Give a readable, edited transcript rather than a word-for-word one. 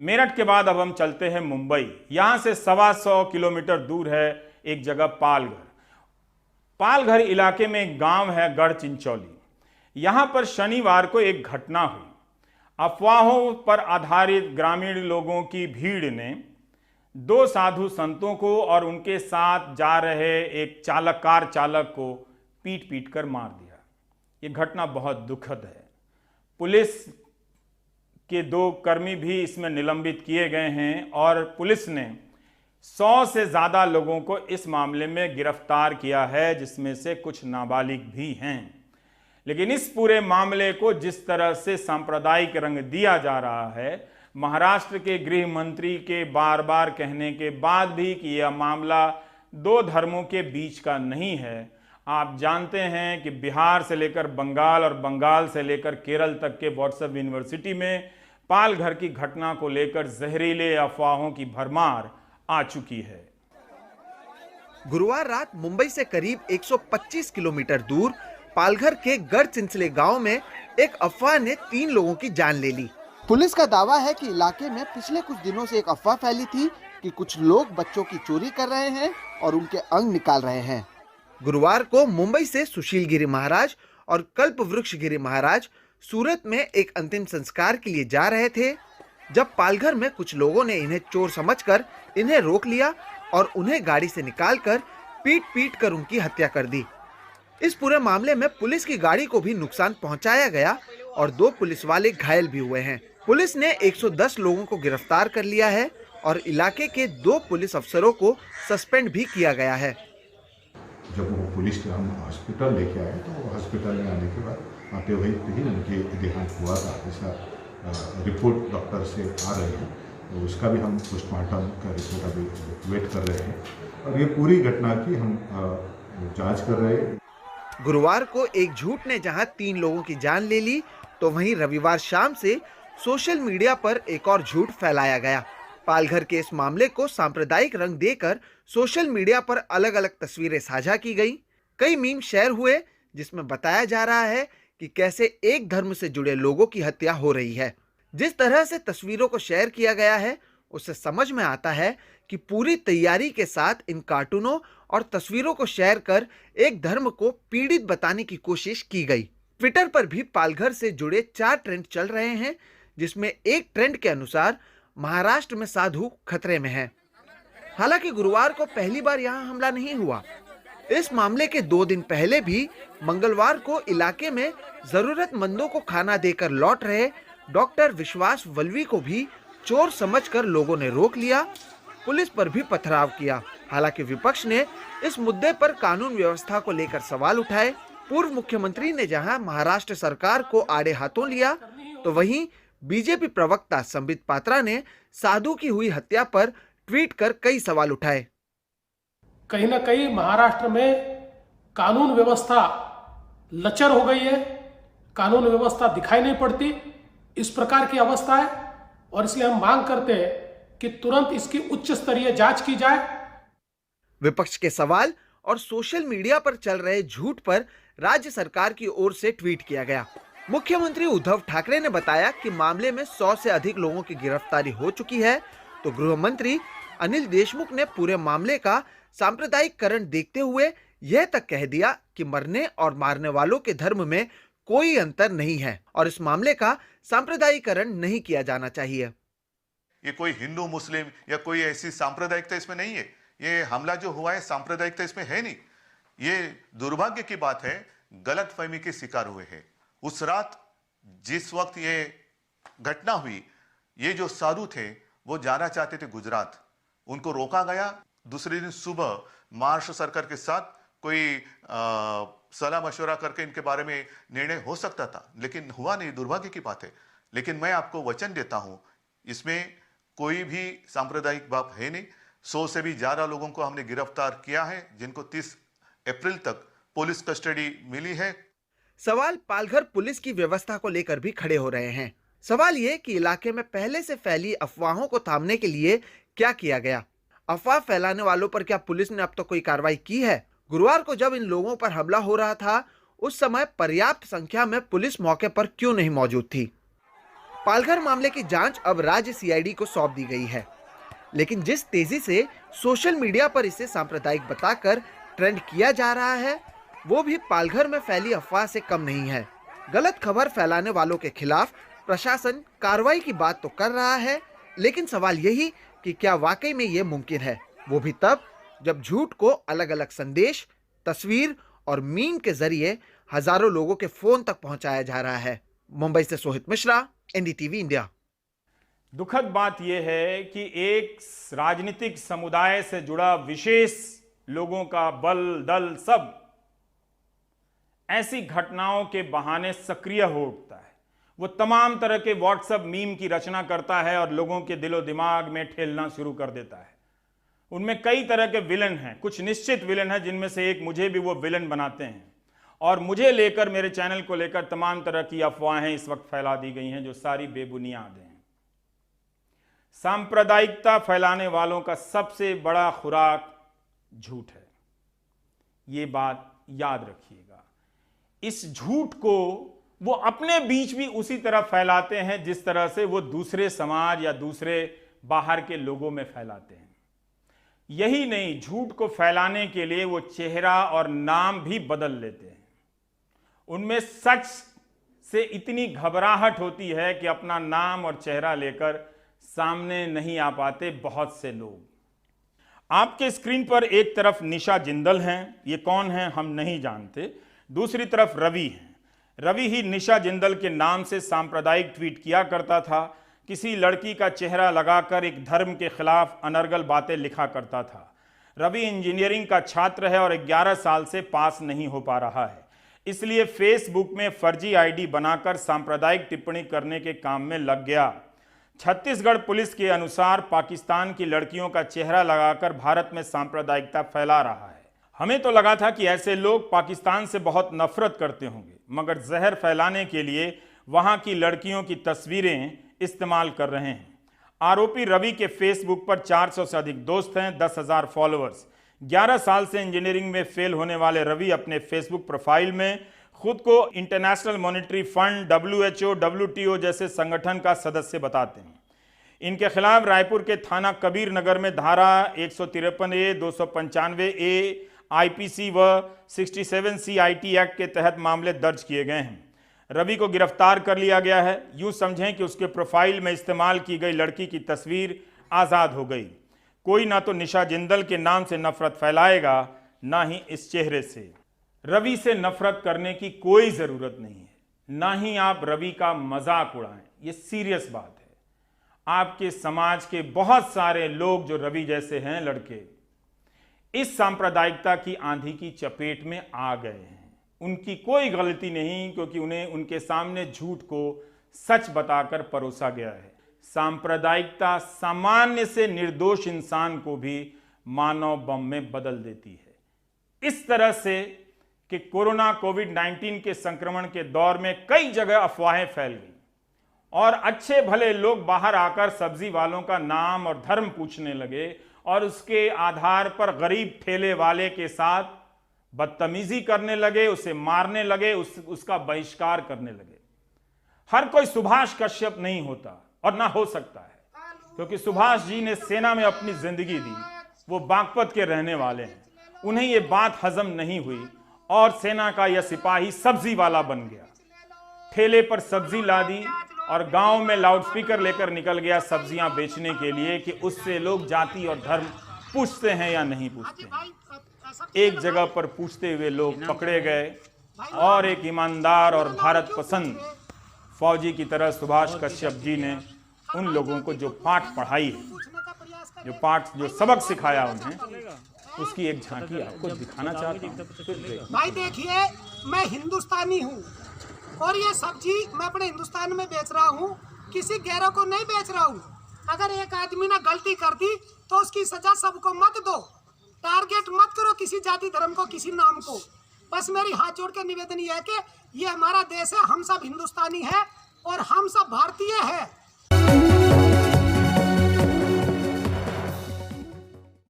मेरठ के बाद अब हम चलते हैं मुंबई। यहां से 125 किलोमीटर दूर है एक जगह पालघर। पालघर इलाके में एक गांव है गढ़ चिंचौली। यहां पर शनिवार को एक घटना हुई। अफवाहों पर आधारित ग्रामीण लोगों की भीड़ ने दो साधु संतों को और उनके साथ जा रहे एक कार चालक को पीट पीट कर मार दिया। ये घटना बहुत दुखद है। पुलिस के 2 कर्मी भी इसमें निलंबित किए गए हैं और पुलिस ने 100 से ज़्यादा लोगों को इस मामले में गिरफ्तार किया है, जिसमें से कुछ नाबालिग भी हैं। लेकिन इस पूरे मामले को जिस तरह से सांप्रदायिक रंग दिया जा रहा है, महाराष्ट्र के गृह मंत्री के बार बार कहने के बाद भी कि यह मामला 2 धर्मों के बीच का नहीं है। आप जानते हैं कि बिहार से लेकर बंगाल और बंगाल से लेकर केरल तक के व्हाट्सएप यूनिवर्सिटी में पालघर की घटना को लेकर जहरीले अफवाहों की भरमार आ चुकी है। गुरुवार रात मुंबई से करीब 125 किलोमीटर दूर पालघर के गढ़ चिंचले गांव में एक अफवाह ने 3 लोगों की जान ले ली। पुलिस का दावा है कि इलाके में पिछले कुछ दिनों से एक अफवाह फैली थी कि कुछ लोग बच्चों की चोरी कर रहे हैं और उनके अंग निकाल रहे हैं। गुरुवार को मुंबई से सुशील गिरी महाराज और कल्प वृक्ष गिरी महाराज सूरत में एक अंतिम संस्कार के लिए जा रहे थे, जब पालघर में कुछ लोगों ने इन्हें चोर समझकर इन्हें रोक लिया और उन्हें गाड़ी से निकालकर पीट पीट कर उनकी हत्या कर दी। इस पूरे मामले में पुलिस की गाड़ी को भी नुकसान पहुंचाया गया और 2 पुलिस वाले घायल भी हुए हैं। पुलिस ने 110 लोगों को गिरफ्तार कर लिया है और इलाके के 2 पुलिस अफसरों को सस्पेंड भी किया गया है। जब वो पुलिस के हम हॉस्पिटल लेके आए तो हॉस्पिटल में आने के बाद आते हुए ही उनके देहांत हुआ था, ऐसा रिपोर्ट डॉक्टर से आ रही है। तो उसका भी हम पोस्टमार्टम का रिपोर्ट अभी वेट कर रहे हैं और ये पूरी घटना की हम जांच कर रहे हैं। गुरुवार को एक झूठ ने जहां 3 लोगों की जान ले ली, तो वहीं रविवार शाम से सोशल मीडिया पर एक और झूठ फैलाया गया। पालघर के इस मामले को सांप्रदायिक रंग देकर सोशल मीडिया पर अलग अलग तस्वीरें साझा की गई। कई मीम शेयर हुए जिसमें बताया जा रहा है कि कैसे एक धर्म से जुड़े लोगों की हत्या हो रही है। जिस तरह से तस्वीरों को शेयर किया गया है, उससे समझ में आता है कि पूरी तैयारी के साथ इन कार्टूनों और तस्वीरों को शेयर कर एक धर्म को पीड़ित बताने की कोशिश की गई। ट्विटर पर भी पालघर से जुड़े 4 ट्रेंड चल रहे हैं, जिसमें एक ट्रेंड के अनुसार महाराष्ट्र में साधु खतरे में हैं। हालांकि गुरुवार को पहली बार यहां हमला नहीं हुआ। इस मामले के 2 दिन पहले भी मंगलवार को इलाके में जरूरतमंदों को खाना देकर लौट रहे डॉक्टर विश्वास वल्वी को भी चोर समझकर लोगों ने रोक लिया। पुलिस पर भी पथराव किया। हालांकि विपक्ष ने इस मुद्दे पर कानून व्यवस्था को लेकर सवाल उठाए। पूर्व मुख्यमंत्री ने जहां महाराष्ट्र सरकार को आड़े हाथों लिया, तो वहीं बीजेपी प्रवक्ता संबित पात्रा ने साधु की हुई हत्या पर ट्वीट कर कई सवाल उठाए। कहीं ना कहीं महाराष्ट्र में कानून व्यवस्था लचर हो गई है, कानून व्यवस्था दिखाई नहीं पड़ती, इस प्रकार की अवस्था है और इसलिए हम मांग करते हैं कि तुरंत इसकी उच्च स्तरीय जांच की जाए। विपक्ष के सवाल और सोशल मीडिया पर चल रहे झूठ पर राज्य सरकार की ओर से ट्वीट किया गया। मुख्यमंत्री उद्धव ठाकरे ने बताया कि मामले में 100 से अधिक लोगों की गिरफ्तारी हो चुकी है, तो गृह मंत्री अनिल देशमुख ने पूरे मामले का सांप्रदायिककरण देखते हुए यह तक कह दिया कि मरने और मारने वालों के धर्म में कोई अंतर नहीं है और इस मामले का सांप्रदायिकरण नहीं किया जाना चाहिए। ये कोई हिंदू मुस्लिम या कोई ऐसी सांप्रदायिकता इसमें नहीं है। ये हमला जो हुआ है सांप्रदायिकता इसमें है नहीं। ये दुर्भाग्य की बात है, गलतफहमी के शिकार हुए हैं। उस रात जिस वक्त ये घटना हुई, ये जो साधु थे वो जाना चाहते थे गुजरात, उनको रोका गया। दूसरे दिन सुबह महाराष्ट्र सरकार के साथ कोई सलाह मशवरा करके इनके बारे में निर्णय हो सकता था, लेकिन हुआ नहीं। दुर्भाग्य की बात है। लेकिन मैं आपको वचन देता हूं, इसमें कोई भी सांप्रदायिक बात है नहीं। 100 से भी ज्यादा लोगों को हमने गिरफ्तार किया है, जिनको 30 अप्रैल तक पुलिस कस्टडी मिली है। सवाल पालघर पुलिस की व्यवस्था को लेकर भी खड़े हो रहे हैं। सवाल ये कि इलाके में पहले से फैली अफवाहों को थामने के लिए क्या किया गया? अफवाह फैलाने वालों पर क्या पुलिस ने अब तक कोई कार्रवाई की है? गुरुवार को जब इन लोगों पर हमला हो रहा था, उस समय पर्याप्त संख्या में पुलिस मौके पर क्यों नहीं मौजूद थी? पालघर मामले की जांच अब राज्य सीआईडी को सौंप दी गई है, लेकिन जिस तेजी से सोशल मीडिया पर इसे सांप्रदायिक बताकर ट्रेंड किया जा रहा है, वो भी पालघर में फैली अफवाह से कम नहीं है। गलत खबर फैलाने वालों के खिलाफ प्रशासन कार्रवाई की बात तो कर रहा है, लेकिन सवाल यही कि क्या वाकई में ये मुमकिन है, वो भी तब जब झूठ को अलग अलग संदेश, तस्वीर और मीम के जरिए हजारों लोगों के फोन तक पहुंचाया जा रहा है। मुंबई से सोहित मिश्रा, एनडीटीवी इंडिया। दुखद बात यह है कि एक राजनीतिक समुदाय से जुड़ा विशेष लोगों का बल दल सब ऐसी घटनाओं के बहाने सक्रिय हो उठता है। वो तमाम तरह के व्हाट्सएप मीम की रचना करता है और लोगों के दिलो दिमाग में ठेलना शुरू कर देता है। उनमें कई तरह के विलन हैं, कुछ निश्चित विलन हैं, जिनमें से एक मुझे भी वो विलन बनाते हैं और मुझे लेकर, मेरे चैनल को लेकर तमाम तरह की अफवाहें इस वक्त फैला दी गई हैं जो सारी बेबुनियाद हैं। सांप्रदायिकता फैलाने वालों का सबसे बड़ा खुराक झूठ है, ये बात याद रखिएगा। इस झूठ को वो अपने बीच भी उसी तरह फैलाते हैं जिस तरह से वो दूसरे समाज या दूसरे बाहर के लोगों में फैलाते हैं। यही नहीं, झूठ को फैलाने के लिए वो चेहरा और नाम भी बदल लेते हैं। उनमें सच से इतनी घबराहट होती है कि अपना नाम और चेहरा लेकर सामने नहीं आ पाते बहुत से लोग। आपके स्क्रीन पर एक तरफ निशा जिंदल हैं, ये कौन हैं हम नहीं जानते, दूसरी तरफ रवि हैं। रवि ही निशा जिंदल के नाम से सांप्रदायिक ट्वीट किया करता था, किसी लड़की का चेहरा लगाकर एक धर्म के खिलाफ अनर्गल बातें लिखा करता था। रवि इंजीनियरिंग का छात्र है और 11 साल से पास नहीं हो पा रहा है, इसलिए फेसबुक में फर्जी आईडी बनाकर सांप्रदायिक टिप्पणी करने के काम में लग गया। छत्तीसगढ़ पुलिस के अनुसार पाकिस्तान की लड़कियों का चेहरा लगाकर भारत में सांप्रदायिकता फैला रहा है। हमें तो लगा था कि ऐसे लोग पाकिस्तान से बहुत नफरत करते होंगे, मगर जहर फैलाने के लिए वहां की लड़कियों की तस्वीरें इस्तेमाल कर रहे हैं। आरोपी रवि के फेसबुक पर 400 से अधिक दोस्त हैं, 10,000 फॉलोअर्स। 11 साल से इंजीनियरिंग में फेल होने वाले रवि अपने फेसबुक प्रोफाइल में खुद को international monetary fund, WHO, WTO जैसे संगठन का सदस्य बताते हैं। इनके खिलाफ रायपुर के थाना कबीर नगर में धारा 153A, 295A IPC व 67C IT एक्ट के तहत मामले दर्ज किए गए हैं। रवि को गिरफ्तार कर लिया गया है। यूं समझें कि उसके प्रोफाइल में इस्तेमाल की गई लड़की की तस्वीर आज़ाद हो गई। कोई ना तो निशा जिंदल के नाम से नफरत फैलाएगा, ना ही इस चेहरे से। रवि से नफरत करने की कोई ज़रूरत नहीं है, ना ही आप रवि का मजाक उड़ाएं, ये सीरियस बात है। आपके समाज के बहुत सारे लोग जो रवि जैसे हैं लड़के, इस सांप्रदायिकता की आंधी की चपेट में आ गए हैं। उनकी कोई गलती नहीं, क्योंकि उन्हें उनके सामने झूठ को सच बताकर परोसा गया है। सांप्रदायिकता सामान्य से निर्दोष इंसान को भी मानव बम में बदल देती है। इस तरह से कि कोरोना कोविड-19 के संक्रमण के दौर में कई जगह अफवाहें फैल गई और अच्छे भले लोग बाहर आकर सब्जी वालों का नाम और धर्म पूछने लगे और उसके आधार पर गरीब ठेले वाले के साथ बदतमीजी करने लगे, उसे मारने लगे, उसका बहिष्कार करने लगे। हर कोई सुभाष कश्यप नहीं होता और ना हो सकता है, क्योंकि सुभाष जी ने सेना में अपनी जिंदगी दी, वो बागपत के रहने वाले हैं। उन्हें ये बात हजम नहीं हुई और सेना का यह सिपाही सब्जी वाला बन गया, ठेले पर सब्जी ला दी और गांव में लाउडस्पीकर लेकर निकल गया सब्जियां बेचने के लिए कि उससे लोग जाति और धर्म पूछते हैं या नहीं पूछते हैं। एक जगह पर पूछते हुए लोग पकड़े गए और एक ईमानदार और भारत पसंद फौजी की तरह सुभाष कश्यप जी ने उन लोगों को जो पाठ पढ़ाई है, जो सबक सिखाया उन्हें, उसकी एक झांकी आपको दिखाना चाहता हूँ। भाई देखिए, मैं हिंदुस्तानी हूँ और ये सब्जी मैं अपने हिंदुस्तान में बेच रहा हूँ, किसी गैरों को नहीं बेच रहा हूँ। अगर एक आदमी ने गलती कर दी तो उसकी सजा सबको मत दो, टारगेट मत करो किसी जाति धर्म को, किसी नाम को। बस मेरी हाथ जोड़ के निवेदन ये है कि ये हमारा देश है, हम सब हिंदुस्तानी हैं और हम सब भारतीय हैं।